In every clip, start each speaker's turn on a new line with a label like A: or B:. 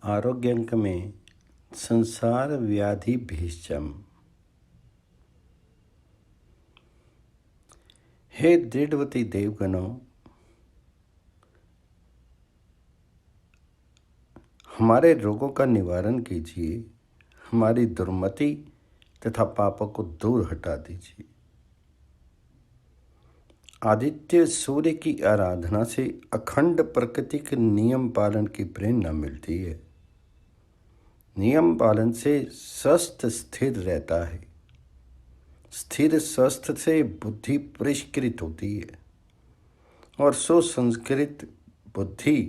A: आरोग्य अंक में संसार व्याधि भीषम। हे दृढ़वती देवगणों, हमारे रोगों का निवारण कीजिए, हमारी दुर्मति तथा पापों को दूर हटा दीजिए। आदित्य सूर्य की आराधना से अखंड प्रकृति के नियम पालन की प्रेरणा मिलती है। नियम पालन से स्वस्थ स्थिर रहता है। स्थिर स्वस्थ से बुद्धि परिष्कृत होती है और सुसंस्कृत बुद्धि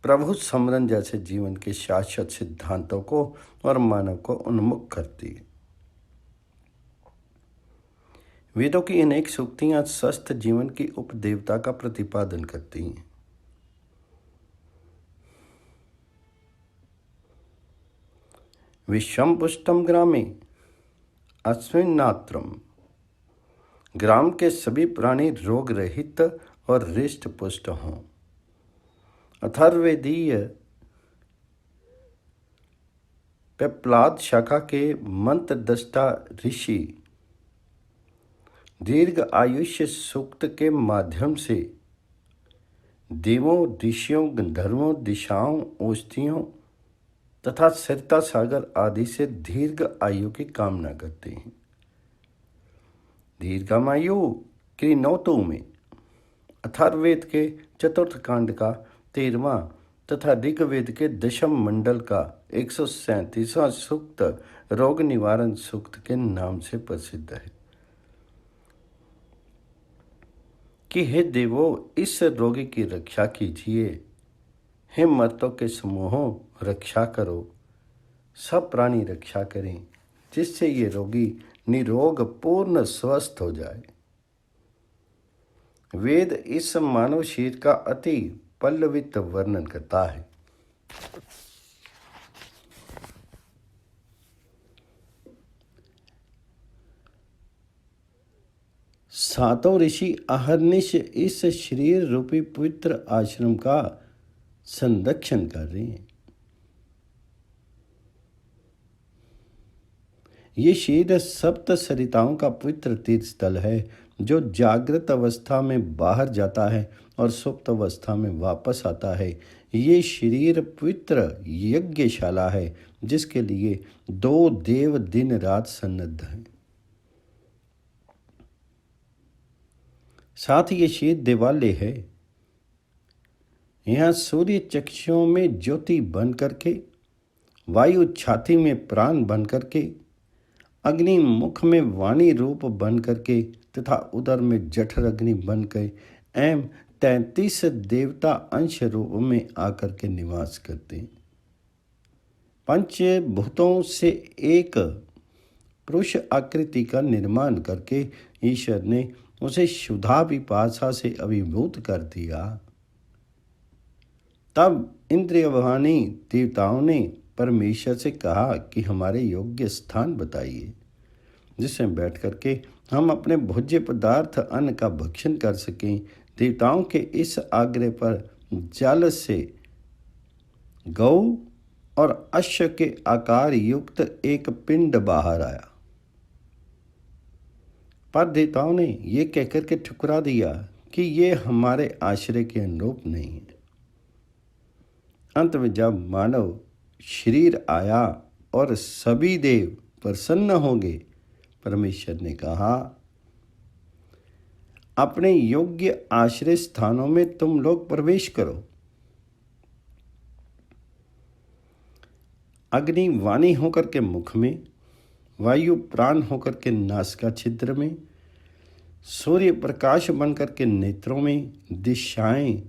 A: प्रभु स्मरण जैसे जीवन के शाश्वत सिद्धांतों को और मानव को उन्मुख करती है। वेदों की अनेक सूक्तियां स्वस्थ जीवन की उपदेवता का प्रतिपादन करती हैं। विश्वम पुष्टम ग्रामे अश्विनात्रम। ग्राम के सभी प्राणी रोग रहित और हृष्ट पुष्ट हों। अथर्ववेदीय पेप्लाद शाखा के मंत्र दृष्टा ऋषि दीर्घ आयुष्य सूक्त के माध्यम से देवों, ऋषियों, गंधर्वों, दिशाओं, औषधियों तथा सरिता सागर आदि से दीर्घ आयु की कामना करते हैं। दीर्घामायु कृणोतु में अथर्ववेद के चतुर्थ कांड का 13वां तथा ऋग्वेद के दशम मंडल का 137वां सूक्त रोग निवारण सूक्त के नाम से प्रसिद्ध है कि हे देवो, इस रोगी की रक्षा कीजिए। हे मर्तों के समूहों, रक्षा करो। सब प्राणी रक्षा करें, जिससे ये रोगी निरोग पूर्ण स्वस्थ हो जाए। वेद इस मानव शरीर का अति पल्लवित वर्णन करता है। सातों ऋषि अहर्निश इस शरीर रूपी पवित्र आश्रम का संरक्षण कर रहे हैं। ये शरीर सप्त सरिताओं का पवित्र तीर्थ स्थल है, जो जागृत अवस्था में बाहर जाता है और सुप्त अवस्था में वापस आता है। ये शरीर पवित्र यज्ञशाला है, जिसके लिए 2 देव दिन रात सन्नद्ध हैं। साथ ये शरीर देवालय है। यहाँ सूर्य चक्षुओं में ज्योति बन करके, वायु छाती में प्राण बन करके, अग्नि मुख में वाणी रूप बन करके तथा उदर में जठर अग्नि बन के एवं 33 देवता अंश रूप में आकर के निवास करते हैं। पंचभूतों से एक पुरुष आकृति का निर्माण करके ईश्वर ने उसे क्षुधा पिपासा से अभिभूत कर दिया। तब इंद्रियवाणी देवताओं ने परमेश्वर से कहा कि हमारे योग्य स्थान बताइए, जिसमें बैठ करके हम अपने भोज्य पदार्थ अन्न का भक्षण कर सकें। देवताओं के इस आग्रह पर जल से गौ और अश्व के आकार युक्त एक पिंड बाहर आया, पर देवताओं ने ये कहकर के ठुकरा दिया कि ये हमारे आश्रय के अनुरूप नहीं है। अंत में जब मानव शरीर आया और सभी देव प्रसन्न हो गए, परमेश्वर ने कहा, अपने योग्य आश्रय स्थानों में तुम लोग प्रवेश करो। अग्नि वाणी होकर के मुख में, वायु प्राण होकर के नासिका छिद्र में, सूर्य प्रकाश बनकर के नेत्रों में, दिशाएं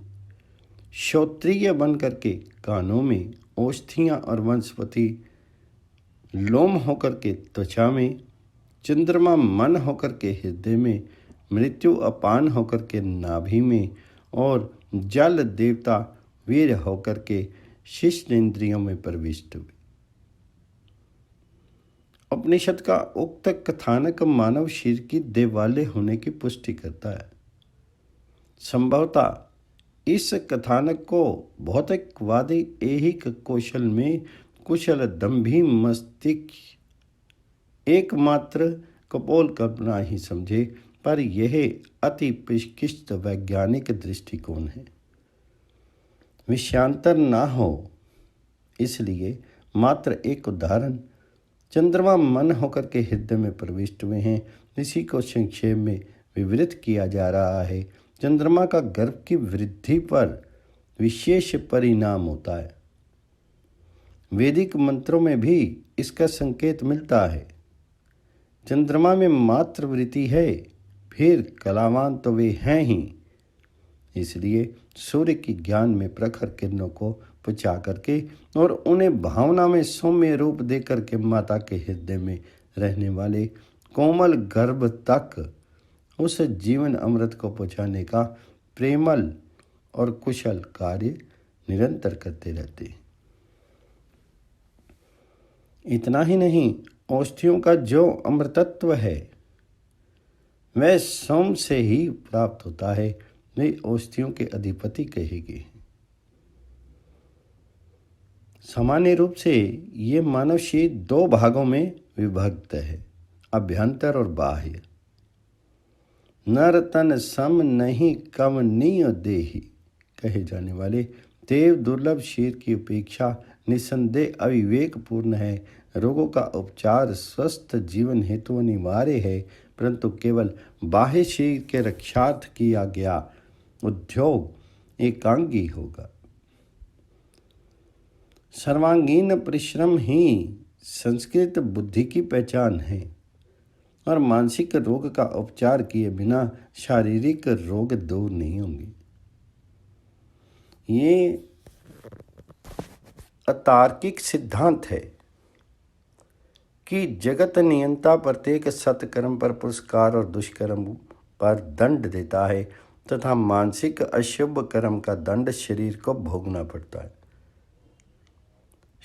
A: श्रोत्रिय बनकर के कानों में, औषधियाँ और वनस्पति लोम होकर के त्वचा में, चंद्रमा मन होकर के हृदय में, मृत्यु अपान होकर के नाभि में और जल देवता वीर होकर के शिष्ट इंद्रियों में प्रविष्ट हुए। उपनिषद का उक्त कथानक मानव शरीर की देवालय होने की पुष्टि करता है। संभवतः इस कथानक को भौतिकवादी ऐहिक कौशल में कुशल दंभी मस्तिष्क एकमात्र कपोल कल्पना ही समझे, पर यह अति परिष्कृत वैज्ञानिक दृष्टिकोण है। विषयांतर ना हो, इसलिए मात्र एक उदाहरण। चंद्रमा मन होकर के हृदय में प्रविष्ट हुए हैं। इसी को संक्षेप में विवृत किया जा रहा है। चंद्रमा का गर्भ की वृद्धि पर विशेष परिणाम होता है। वैदिक मंत्रों में भी इसका संकेत मिलता है। चंद्रमा में मात्र वृत्ति है, फिर कलावान तो वे हैं ही। इसलिए सूर्य की ज्ञान में प्रखर किरणों को पचा करके और उन्हें भावना में सौम्य रूप दे करके माता के हृदय में रहने वाले कोमल गर्भ तक उस जीवन अमृत को पहुँचाने का प्रेमल और कुशल कार्य निरंतर करते रहते हैं। इतना ही नहीं, औषधियों का जो अमृतत्व है वह सोम से ही प्राप्त होता है। वे औषधियों के अधिपति कहे गए हैं। सामान्य रूप से ये मानव शरीर दो भागों में विभक्त है, अभ्यंतर और बाह्य। नर तन सम नहीं कमनीय देही कहे जाने वाले देव दुर्लभ शरीर की उपेक्षा निसंदेह अविवेकपूर्ण है। रोगों का उपचार स्वस्थ जीवन हेतु अनिवार्य है, परंतु केवल बाह्य शरीर के रक्षार्थ किया गया उद्योग एकांगी होगा। सर्वांगीण परिश्रम ही संस्कृत बुद्धि की पहचान है, और मानसिक रोग का उपचार किए बिना शारीरिक रोग दूर नहीं होंगे। ये अतार्किक सिद्धांत है कि जगत नियंता प्रत्येक सत्कर्म पर पुरस्कार और दुष्कर्म पर दंड देता है तथा मानसिक अशुभ कर्म का दंड शरीर को भोगना पड़ता है।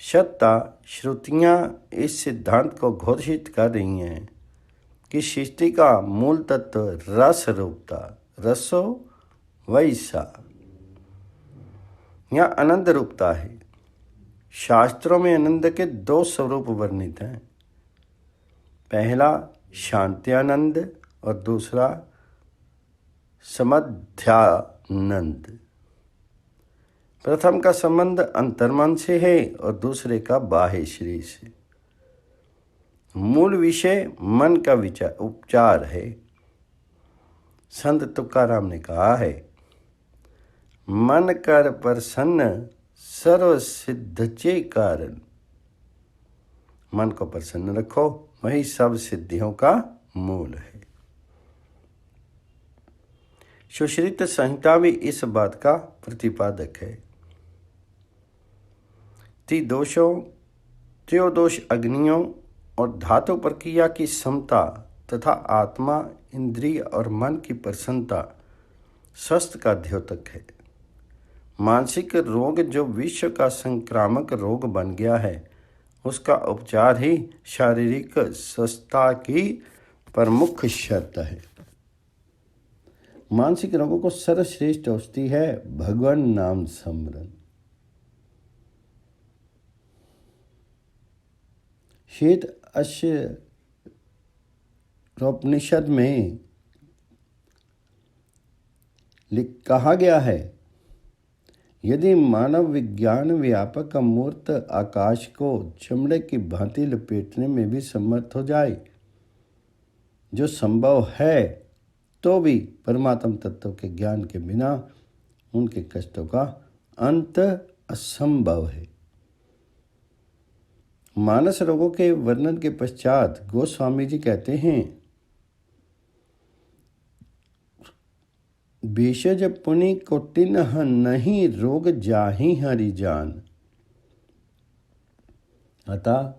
A: शतता श्रुतियाँ इस सिद्धांत को घोषित कर रही हैं कि सृष्टि का मूल तत्व रस रूपता, रसो वैसा या आनंद रूपता है। शास्त्रों में आनंद के दो स्वरूप वर्णित हैं, पहला शांत्यानंद और दूसरा समध्यानंद। प्रथम का संबंध अंतर्मन से है और दूसरे का बाह्य शरीर से। मूल विषय मन का विचार उपचार है। संत तुकाराम ने कहा है, मन कर प्रसन्न सर्व सिद्ध चे कारण। मन को प्रसन्न रखो, वही सब सिद्धियों का मूल है। सुश्रुत संहिता भी इस बात का प्रतिपादक है। त्रयोदश अग्नियों और धातु प्रक्रिया की समता तथा आत्मा, इंद्रिय और मन की प्रसन्नता स्वस्थ का द्योतक है। मानसिक रोग जो विश्व का संक्रामक रोग बन गया है, उसका उपचार ही शारीरिक स्वस्थता की प्रमुख शर्त है। मानसिक रोगों को सर्वश्रेष्ठ औषधि है भगवान नाम स्मरण। श्वेत उपनिषद में कहा गया है, यदि मानव विज्ञान व्यापक अमूर्त आकाश को चमड़े की भांति लपेटने में भी समर्थ हो जाए, जो संभव है, तो भी परमात्म तत्व के ज्ञान के बिना उनके कष्टों का अंत असंभव है। मानस रोगों के वर्णन के पश्चात गोस्वामी जी कहते हैं, भेषज पुनि कोटिन नहीं रोग जाहि हरि जान। अतः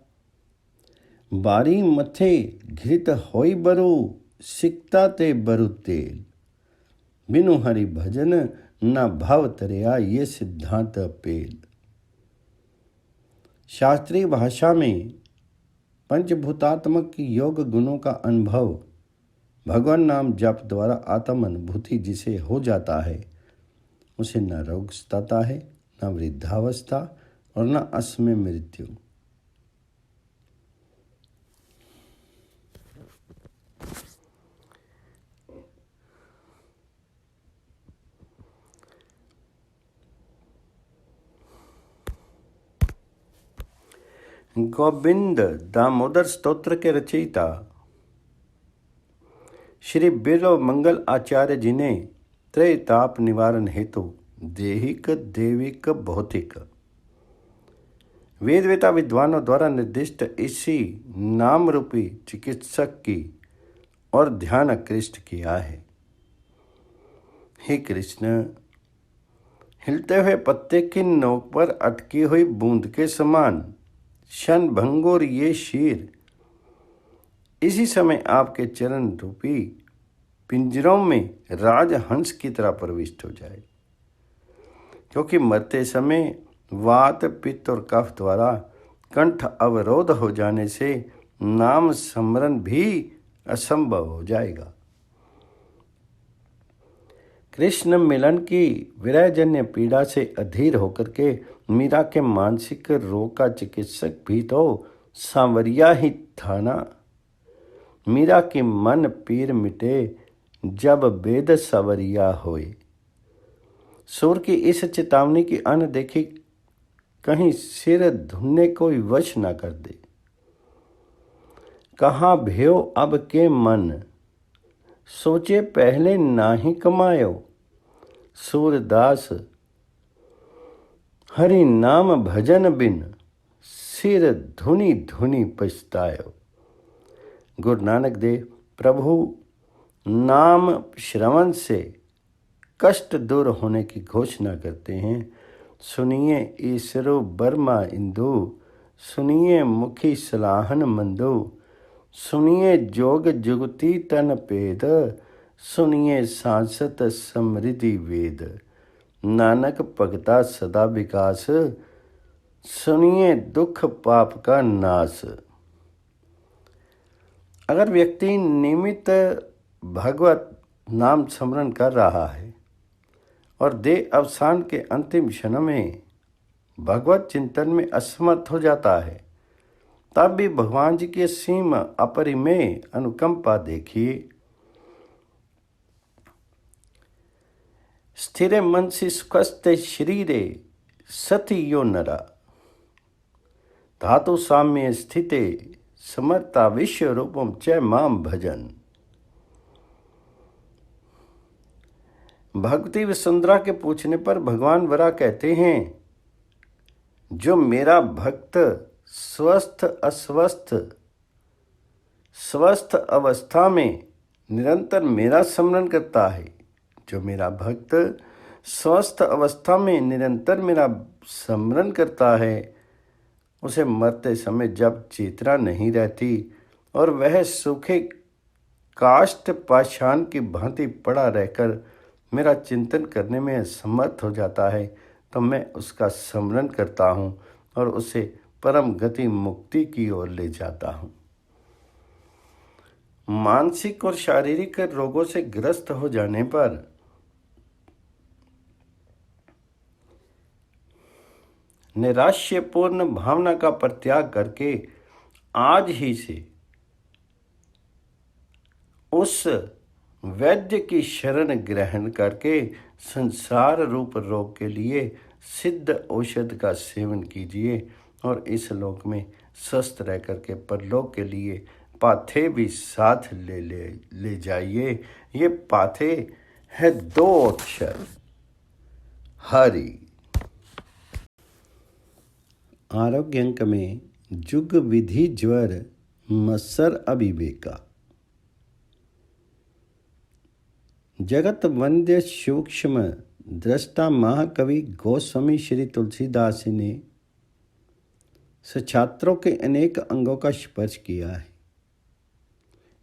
A: बारी मथे घृत होई बरु सिकता ते बरु तेल। बिनु हरि भजन न भव तरया, ये सिद्धांत पेल। शास्त्रीय भाषा में पंचभूतात्मक योग गुणों का अनुभव भगवान नाम जप द्वारा आत्म अनुभूति जिसे हो जाता है, उसे न रोग सताता है, न वृद्धावस्था और न असमय मृत्यु। गोविंद दामोदर स्तोत्र के रचयिता श्री बिरलो मंगल आचार्य जी ने त्रैताप निवारण हेतु देहिक, देविक, भौतिक वेदवेता विद्वानों द्वारा निर्दिष्ट इसी नाम रूपी चिकित्सक की और ध्यान आकृष्ट किया है। हे कृष्ण, हिलते हुए पत्ते की नोक पर अटकी हुई बूंद के समान क्षण भंगुर ये शीर इसी समय आपके चरण रूपी पिंजरों में राजहंस की तरह प्रविष्ट हो जाए, क्योंकि मरते समय वात, पित्त और कफ द्वारा कंठ अवरोध हो जाने से नाम स्मरण भी असंभव हो जाएगा। कृष्ण मिलन की विरहजन्य पीड़ा से अधीर होकर के मीरा के मानसिक रोग का चिकित्सक भी तो सांवरिया ही था ना। मीरा की मन पीर मिटे जब वेद सवरिया होए। सूर की इस चेतावनी की अनदेखी कहीं सिर धुनने कोई वश न कर दे। कहाँ भयो अब के मन, सोचे पहले ना ही कमायो। सूरदास हरि नाम भजन बिन, सिर धुनी धुनी पछतायो। गुरु नानक देव प्रभु नाम श्रवण से कष्ट दूर होने की घोषणा करते हैं। सुनिए ईसरो बर्मा इंदु, सुनिए मुखी सलाहन मंदो, सुनिए जोग जुगती तन पेद, सुनिए सांसत समृद्धि वेद। नानक भगता सदा विकास, सुनिए दुख पाप का नाश। अगर व्यक्ति नियमित भगवत नाम स्मरण कर रहा है और देह अवसान के अंतिम क्षण में भगवत चिंतन में असमर्थ हो जाता है, तब भी भगवान जी की सीम अपरिमेय अनुकंपा देखिए। स्थिर मनसि स्वस्थ शरीरे सति यो नरा, धातु साम्य स्थिते समर्था विश्व रूपम च माम भजन। भक्ति वसुंधरा के पूछने पर भगवान वरा कहते हैं, जो मेरा भक्त स्वस्थ अस्वस्थ स्वस्थ अवस्था में निरंतर मेरा स्मरण करता है, जो मेरा भक्त स्वस्थ अवस्था में निरंतर मेरा स्मरण करता है, उसे मरते समय जब चेतना नहीं रहती और वह सूखे काष्ठ पाषाण की भांति पड़ा रहकर मेरा चिंतन करने में असमर्थ हो जाता है, तो मैं उसका स्मरण करता हूँ और उसे परम गति मुक्ति की ओर ले जाता हूँ। मानसिक और शारीरिक रोगों से ग्रस्त हो जाने पर निराश्यपूर्ण भावना का परित्याग करके आज ही से उस वैद्य की शरण ग्रहण करके संसार रूप रोग के लिए सिद्ध औषध का सेवन कीजिए और इस लोक में स्वस्थ रह करके परलोक के लिए पाथे भी साथ ले जाइए। ये पाथे है 2 अक्षर हरि। आरोग्य अंक में जुग विधि ज्वर मत्सर अविवेका। जगत वंद्य सूक्ष्म दृष्टा महाकवि गोस्वामी श्री तुलसीदास ने छात्रों के अनेक अंगों का स्पर्श किया है,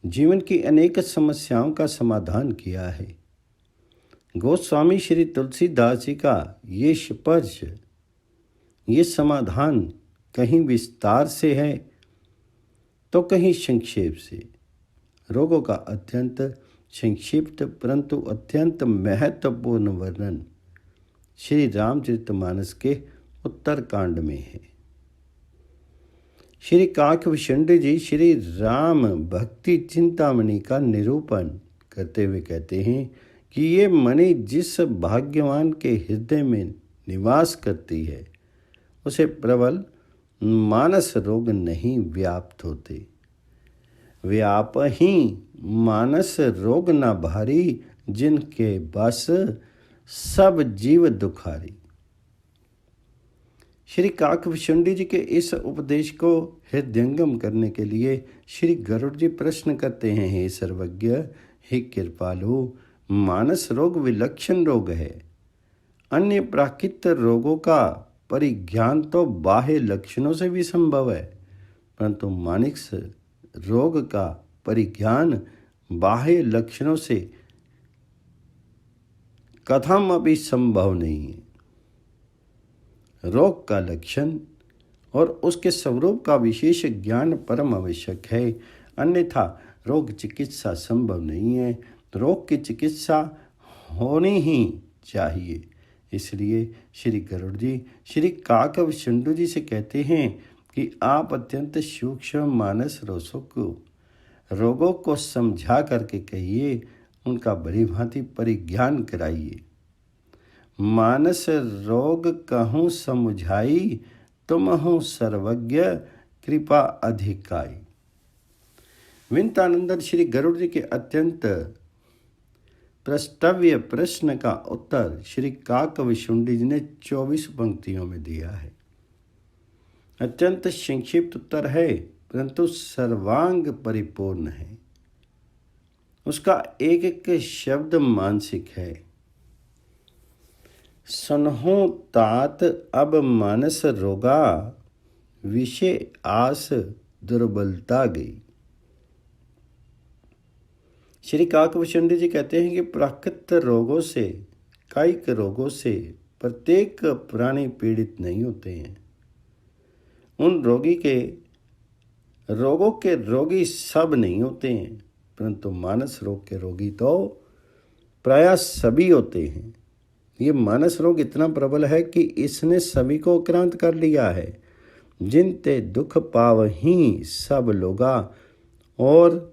A: जीवन की अनेक समस्याओं का समाधान किया है। गोस्वामी श्री तुलसीदास जी का ये स्पर्श, ये समाधान कहीं विस्तार से है तो कहीं संक्षेप से। रोगों का अत्यंत संक्षिप्त परंतु अत्यंत महत्वपूर्ण वर्णन श्री रामचरितमानस के उत्तर कांड में है। श्री काकभूषुंडी जी श्री राम भक्ति चिंतामणि का निरूपण करते हुए कहते हैं कि ये मणि जिस भाग्यवान के हृदय में निवास करती है उसे प्रबल मानस रोग नहीं व्याप्त होते। व्याप ही मानस रोग न भारी, जिनके बस सब जीव दुखारी। श्री काकभूषुंडी जी के इस उपदेश को हृदयंगम करने के लिए श्री गरुड़ जी प्रश्न करते हैं, हे सर्वज्ञ, हे कृपालु, मानस रोग विलक्षण रोग है। अन्य प्राकृत रोगों का परिज्ञान तो बाह्य लक्षणों से भी संभव है, परंतु मानस रोग का परिज्ञान बाह्य लक्षणों से कथम अभी संभव नहीं है। रोग का लक्षण और उसके स्वरूप का विशेष ज्ञान परम आवश्यक है, अन्यथा रोग चिकित्सा संभव नहीं है। रोग की चिकित्सा होनी ही चाहिए। इसलिए श्री गरुड़ जी श्री काकभूषुंडी जी से कहते हैं कि आप अत्यंत सूक्ष्म मानस रोगों को समझा करके कहिए, उनका बड़ी भांति परिज्ञान कराइए। मानस रोग कहूँ समुझाई, तुम हो सर्वज्ञ कृपा अधिकाई। विनतानंदन श्री गरुड़ जी के अत्यंत प्रस्तव्य प्रश्न का उत्तर श्री काकभूषुंडी जी ने 24 पंक्तियों में दिया है। अत्यंत संक्षिप्त उत्तर है, परंतु सर्वांग परिपूर्ण है। उसका एक एक शब्द मानसिक है। सुनहो तात अब मानस रोगा, विषय आस दुर्बलता गई। श्री काकभूषुंडी जी कहते हैं कि प्राकृत रोगों से, कायिक रोगों से प्रत्येक प्राणी पीड़ित नहीं होते हैं। उन रोगों के रोगी सब नहीं होते हैं, परंतु मानस रोग के रोगी तो प्रायः सभी होते हैं। ये मानस रोग इतना प्रबल है कि इसने सभी को आक्रांत कर लिया है। जिनते दुख पाव ही सब लोगा, और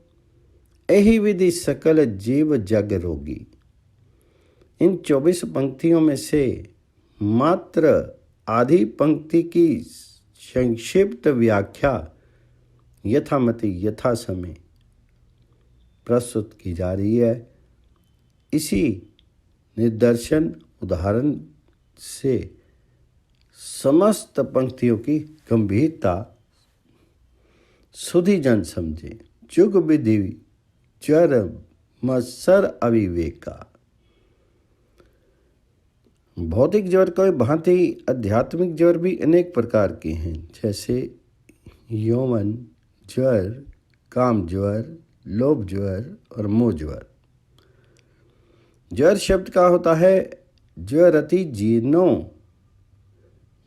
A: यही विधि सकल जीव जग रोगी। इन 24 पंक्तियों में से मात्र आधी पंक्ति की संक्षिप्त व्याख्या यथामति यथा समय प्रस्तुत की जा रही है। इसी निदर्शन उदाहरण से समस्त पंक्तियों की गंभीरता सुधी जन समझे। जुग विधि जर मत्सर अविवेका। भौतिक ज्वर के भांति आध्यात्मिक ज्वर भी अनेक प्रकार के हैं, जैसे यौवन ज्वर, काम ज्वर, लोभ ज्वर और मोह ज्वर। ज्वर शब्द का होता है ज्वरति जीर्णो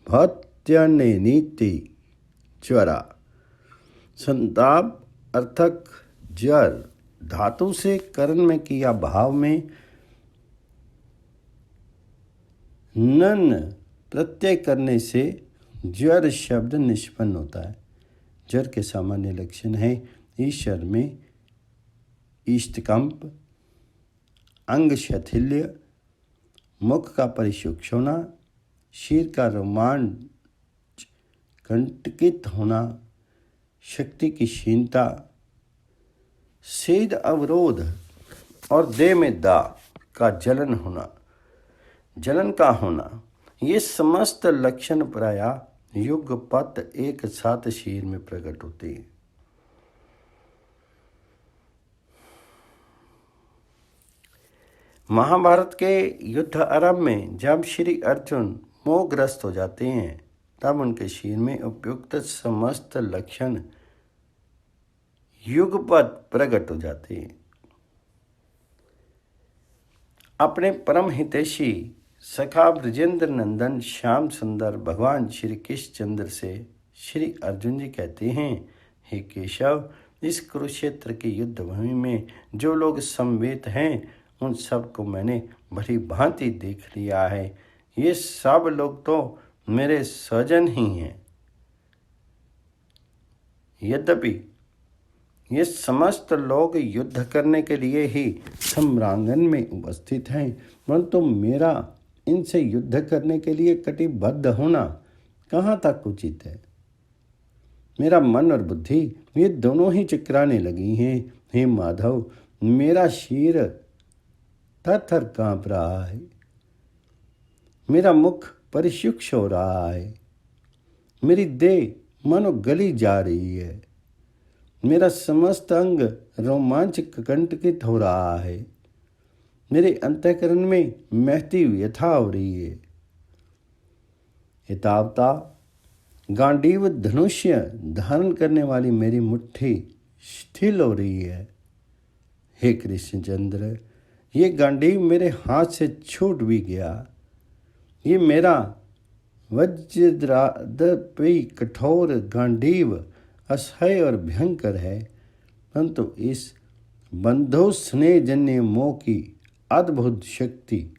A: भत्यन्य नीति ज्वरा। संताप अर्थक ज्वर धातु से करण में किया भाव में नन प्रत्यय करने से ज्वर शब्द निष्पन्न होता है। ज्वर के सामान्य लक्षण है ईश्वर में ईष्टकंप, अंग शिथिल्य, मुख का परिशुष्क होना, शीर का रोमांच कंटकित होना, शक्ति की क्षीणता, सेद अवरोध और देह में दाग का जलन का होना, ये समस्त लक्षण प्रायः युगपत एक साथ शरीर में प्रकट होते हैं। महाभारत के युद्ध आरंभ में जब श्री अर्जुन मोहग्रस्त हो जाते हैं, तब उनके शरीर में उपयुक्त समस्त लक्षण युगपत प्रकट हो जाते हैं। अपने परम हितैषी सखा ब्रजेंद्र नंदन श्याम सुंदर भगवान श्री कृष्ण चंद्र से श्री अर्जुन जी कहते हैं, हे केशव, इस कुरुक्षेत्र की युद्ध भूमि में जो लोग समवेत हैं, उन सब को मैंने बड़ी भांति देख लिया है। ये सब लोग तो मेरे स्वजन ही हैं। यद्यपि ये समस्त लोग युद्ध करने के लिए ही सम्रांगण में उपस्थित हैं, परंतु मेरा इनसे युद्ध करने के लिए कटिबद्ध होना कहाँ तक उचित है। मेरा मन और बुद्धि ये दोनों ही चकराने लगी हैं। हे माधव, मेरा शीर थर-थर कांप रहा है, मेरा मुख परिशुष्क हो रहा है, मेरी देह मानो गली जा रही है, मेरा समस्त अंग रोमांच कंटकित हो रहा है, मेरे अंतःकरण में महती व्यथा हो रही है। हितावता गांडीव धनुष्य धारण करने वाली मेरी मुट्ठी शिथिल हो रही है। हे कृष्णचंद्र, ये गांडीव मेरे हाथ से छूट भी गया। ये मेरा वज्रदापी कठोर गांडीव असह्य और भयंकर है, परंतु इस बंधु स्नेहजन्य मोह की अद्भुत शक्ति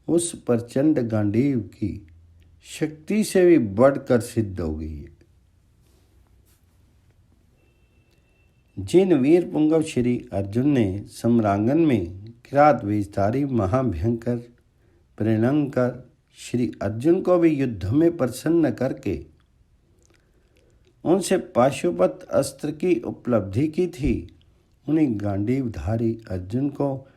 A: उस प्रचंड गांडीव की शक्ति से भी बढ़कर सिद्ध हो गई है। जिन वीर पुंगव श्री अर्जुन ने सम्रांगण में किरात वेशधारी महाभयंकर प्रणंकर श्री अर्जुन को भी युद्ध में प्रसन्न करके उनसे पाशुपत अस्त्र की उपलब्धि की थी, उन्हीं गांडीवधारी अर्जुन को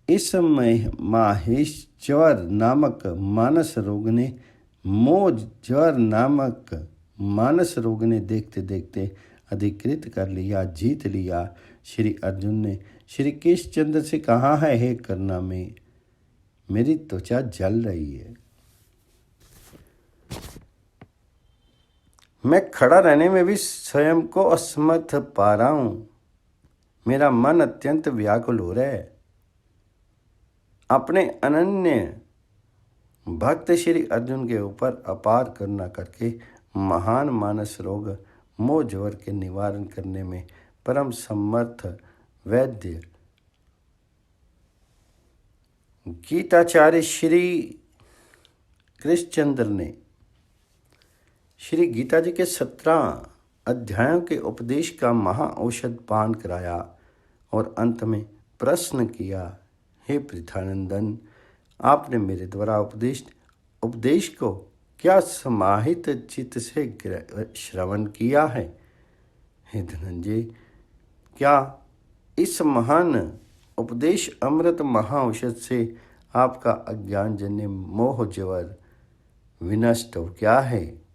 A: इस माहेश्वर नामक मानस रोग ने मोहज्वर नामक मानस रोग ने देखते देखते अधिकृत कर लिया, जीत लिया। श्री अर्जुन ने श्री कृष्णचंद्र से कहा है, हे करना में मेरी त्वचा जल रही है, मैं खड़ा रहने में भी स्वयं को असमर्थ पा रहा हूँ, मेरा मन अत्यंत व्याकुल हो रहा है। अपने अनन्य भक्त श्री अर्जुन के ऊपर अपार करुणा करके महान मानस रोग मोह ज्वर के निवारण करने में परम समर्थ वैद्य गीताचार्य श्री कृष्णचंद्र ने श्री गीता जी के 17 अध्यायों के उपदेश का महा औषध पान कराया और अंत में प्रश्न किया, हे पृथानंदन, आपने मेरे द्वारा उपदेश को क्या समाहित चित्त से श्रवण किया है? हे धनंजय, क्या इस महान उपदेश अमृत महाऔषध से आपका अज्ञानजन्य मोह ज्वर विनष्ट हो गया है?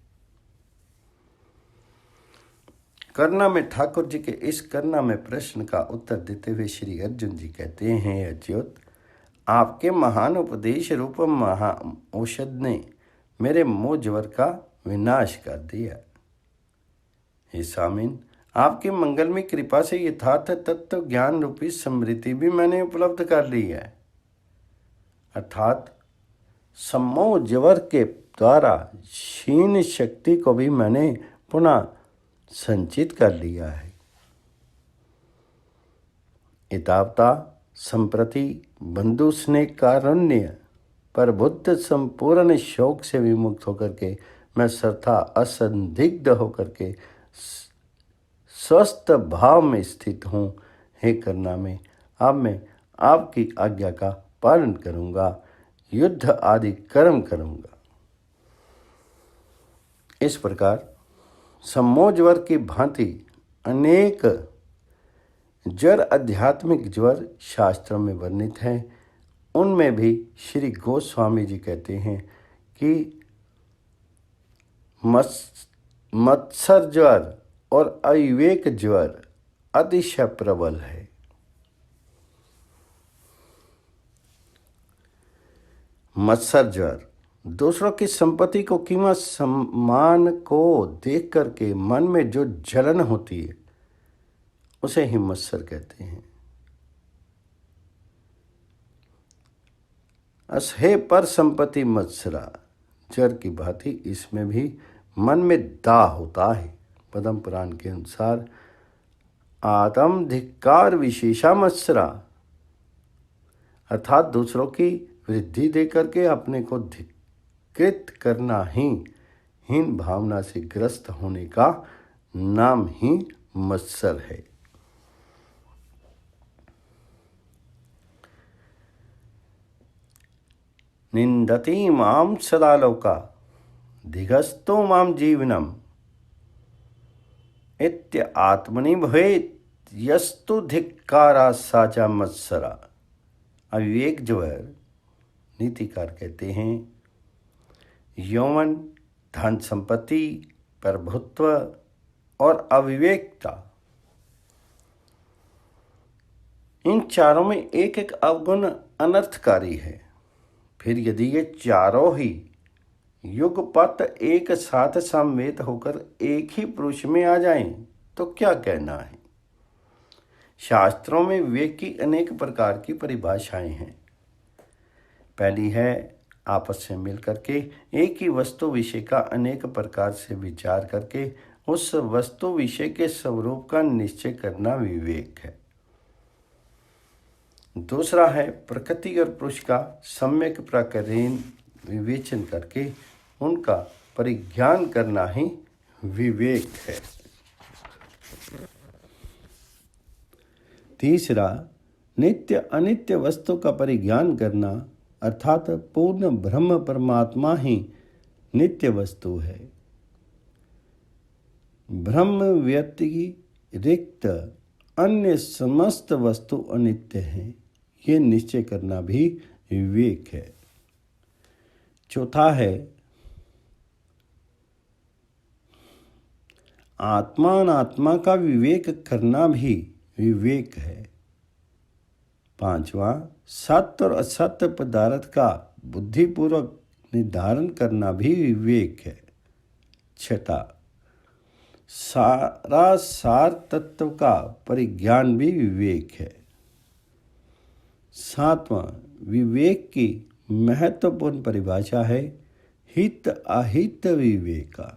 A: करना में ठाकुर जी के इस करना में प्रश्न का उत्तर देते हुए श्री अर्जुन जी कहते हैं, अच्युत, आपके महान उपदेश रूप महा औषध ने मेरे मोह ज्वर का विनाश कर दिया। हे स्वामिन, आपकी मंगलमय कृपा से यथार्थ तत्व ज्ञान रूपी समृद्धि भी मैंने उपलब्ध कर ली है, अर्थात सम्मोह ज्वर के द्वारा क्षीण शक्ति को भी मैंने पुनः संचित कर लिया है। इतावता संप्रति बंधु स्नेह कारुण्य पर बुद्ध संपूर्ण शोक से विमुक्त होकर के मैं सर्था असंदिग्ध होकर के स्वस्थ भाव में स्थित हूँ। हे करना में अब मैं आपकी आज्ञा का पालन करूँगा, युद्ध आदि कर्म करूँगा। इस प्रकार सम्मोह ज्वर की भांति अनेक ज्वर आध्यात्मिक ज्वर शास्त्रों में वर्णित हैं। उनमें भी श्री गोस्वामी जी कहते हैं कि मत्सर ज्वर और अविवेक ज्वर अतिशय प्रबल है। मत्सर ज्वर दूसरों की संपत्ति को कीमत सम्मान को देख करके मन में जो जलन होती है उसे ही मत्सर कहते हैं। असहे पर संपत्ति मत्सरा जर की भांति इसमें भी मन में दाह होता है। पद्म पुराण के अनुसार आत्म धिक्कार विशेषा मत्सरा, अर्थात दूसरों की वृद्धि दे करके अपने को धिक्कृत करना ही हीन भावना से ग्रस्त होने का नाम ही मत्सर है। निंदति मां सदा लोका धिगस्तो मां जीवनम इत्य आत्मनि भवेत् यस्तु धिक्कारा साचा मत्सरा। अविवेक जो है, नीतिकार कहते हैं, यौवन, धन संपत्ति, प्रभुत्व और अविवेकता, इन चारों में एक एक अवगुण अनर्थकारी है। फिर यदि ये चारों ही युगपत एक साथ समवेत होकर एक ही पुरुष में आ जाएं तो क्या कहना है। शास्त्रों में विवेक की अनेक प्रकार की परिभाषाएं हैं। पहली है आपस में मिल करके एक ही वस्तु विषय का अनेक प्रकार से विचार करके उस वस्तु विषय के स्वरूप का निश्चय करना विवेक है। दूसरा है प्रकृति और पुरुष का सम्यक प्रकारेण विवेचन करके उनका परिज्ञान करना ही विवेक है। तीसरा, नित्य अनित्य वस्तु का परिज्ञान करना, अर्थात पूर्ण ब्रह्म परमात्मा ही नित्य वस्तु है। ब्रह्म व्यतिरिक्त अन्य समस्त वस्तु अनित्य हैं, ये निश्चय करना भी विवेक है। चौथा है आत्मा अनात्मा का विवेक करना भी विवेक है। पांचवा, सत्य और असत्य पदार्थ का बुद्धिपूर्वक निर्धारण करना भी विवेक है। छठा, सारा सार तत्व का परिज्ञान भी विवेक है। सातवां, विवेक की महत्वपूर्ण परिभाषा है हित अहित विवेका।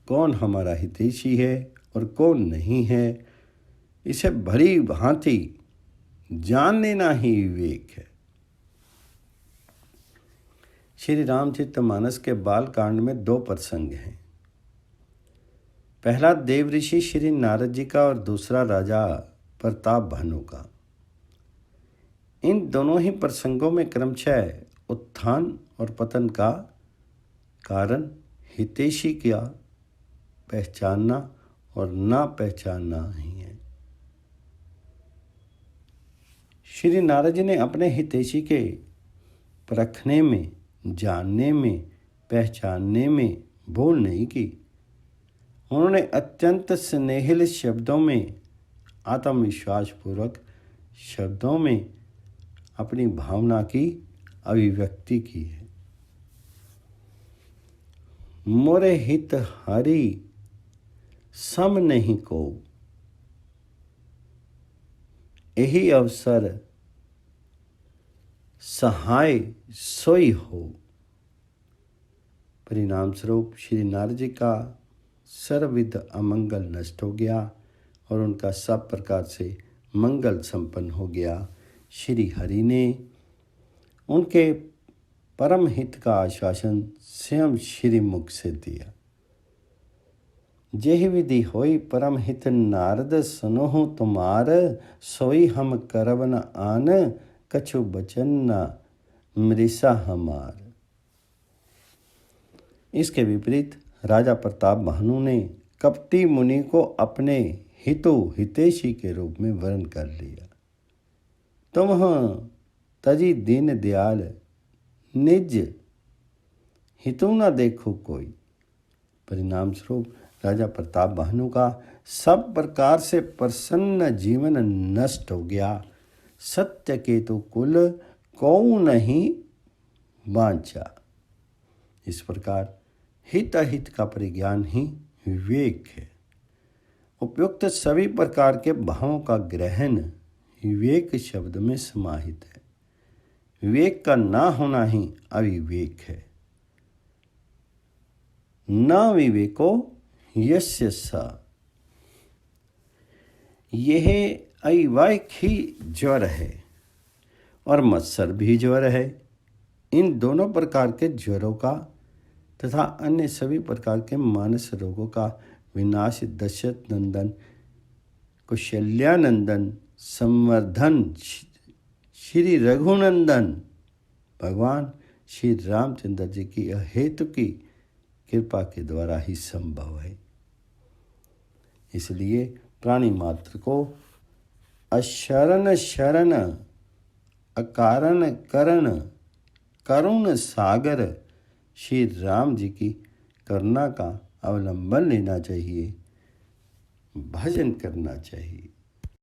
A: कौन हमारा हितैषी है और कौन नहीं है, इसे भली भांति जान लेना ही विवेक है। श्री रामचरितमानस के बाल कांड में 2 प्रसंग हैं। पहला देव ऋषि श्री नारद जी का और दूसरा राजा प्रताप भानु का। इन दोनों ही प्रसंगों में क्रमशः उत्थान और पतन का कारण हितैषी का पहचानना और ना पहचानना ही है। श्री नारद जी ने अपने हितैषी के परखने में, जानने में, पहचानने में भूल नहीं की। उन्होंने अत्यंत स्नेहिल शब्दों में, आत्मविश्वास पूर्वक शब्दों में अपनी भावना की अभिव्यक्ति की है। मोरे हित हरि सम नहीं को, यही अवसर सहाय सोई हो। परिणाम स्वरूप श्री नारद जी का सर्वविध अमंगल नष्ट हो गया और उनका सब प्रकार से मंगल संपन्न हो गया। श्री हरि ने उनके परम हित का आश्वासन स्वयं श्री मुख से दिया। जेहि विधि होई परम हित नारद सुनहु तुम्हार, सोई हम करब न आन, कछु बचन न मृषा हमार। इसके विपरीत राजा प्रताप भानु ने कपटी मुनि को अपने हितैषी के रूप में वर्ण कर लिया। तुम तजी दीन दयाल, निज हितु न देखो कोई। परिणाम स्वरूप राजा प्रताप भानु का सब प्रकार से प्रसन्न जीवन नष्ट हो गया। सत्य केतु कुल को नहीं बांचा। इस प्रकार हित अहित का परिज्ञान ही विवेक है। उपयुक्त सभी प्रकार के भावों का ग्रहण विवेक शब्द में समाहित है। विवेक का ना होना ही अविवेक है। न विवेको यस्य सा, यह अविवेक ही ज्वर है। और मत्सर भी ज्वर है। इन दोनों प्रकार के ज्वरों का तथा अन्य सभी प्रकार के मानस रोगों का विनाश दशरथ नंदन कौशल्यानंदन संवर्धन श्री रघुनंदन भगवान श्री रामचंद्र जी की अहेतु की कृपा के द्वारा ही संभव है। इसलिए प्राणी मात्र को अशरण शरण अकारण करण करुण सागर श्री राम जी की करुणा का अवलंबन लेना चाहिए, भजन करना चाहिए।